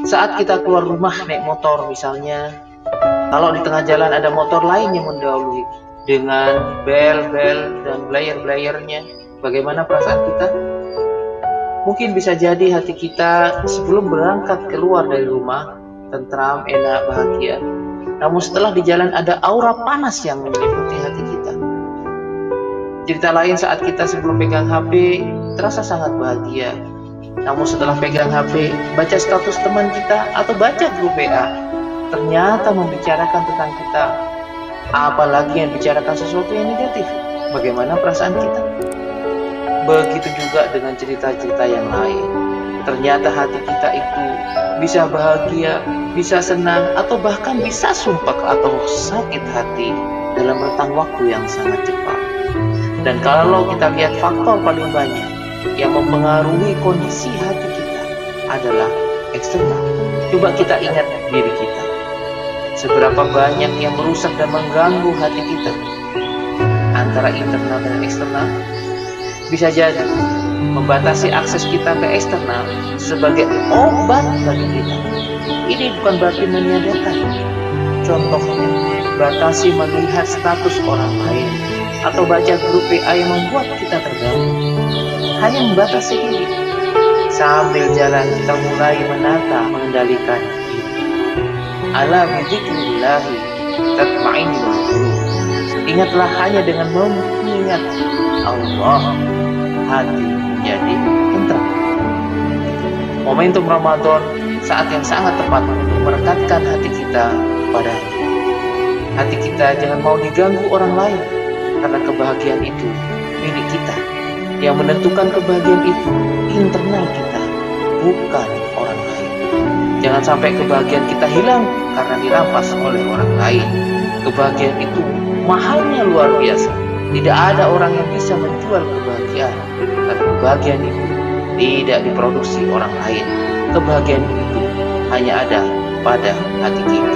Saat kita keluar rumah naik motor misalnya, kalau di tengah jalan ada motor lain yang mendahului dengan bel-bel dan blayer-blayernya, bagaimana perasaan kita? Mungkin bisa jadi hati kita sebelum berangkat keluar dari rumah tentram, enak, bahagia. Namun setelah di jalan ada aura panas yang menyelimuti hati kita. Cerita lain saat kita sebelum pegang HP terasa sangat bahagia. Namun setelah pegang HP, baca status teman kita atau baca grup WA, ternyata membicarakan tentang kita. Apalagi yang bicarakan sesuatu yang negatif. Bagaimana perasaan kita? Begitu juga dengan cerita-cerita yang lain. Ternyata hati kita itu bisa bahagia, bisa senang, atau bahkan bisa sumpah atau sakit hati dalam rentang waktu yang sangat cepat. Dan kalau kita lihat faktor paling banyak yang mempengaruhi kondisi hati kita adalah eksternal. Coba kita ingat diri kita. Seberapa banyak yang merusak dan mengganggu hati kita antara internal dan eksternal? Bisa jadi membatasi akses kita ke eksternal sebagai obat bagi kita. Ini bukan berarti meniadakan. Contohnya, batasi melihat status orang lain atau baca grup WA yang membuat kita terganggu. Hanya membatasi diri. Sambil jalan kita mulai menata, mengendalikan diri. Ala bidzikrillahi tatma'innul qulub. Ingatlah hanya dengan mengingat Allah, hati menjadi tentram. Momentum Ramadan saat yang sangat tepat untuk merekatkan hati kita pada hati kita jangan mau diganggu orang lain, karena kebahagiaan itu milik kita. Yang menentukan kebahagiaan itu internal kita, bukan orang lain. Jangan sampai kebahagiaan kita hilang karena dirampas oleh orang lain. Kebahagiaan itu mahalnya luar biasa. Tidak ada orang yang bisa menjual kebahagiaan, karena kebahagiaan itu tidak diproduksi orang lain. Kebahagiaan itu hanya ada pada hati kita.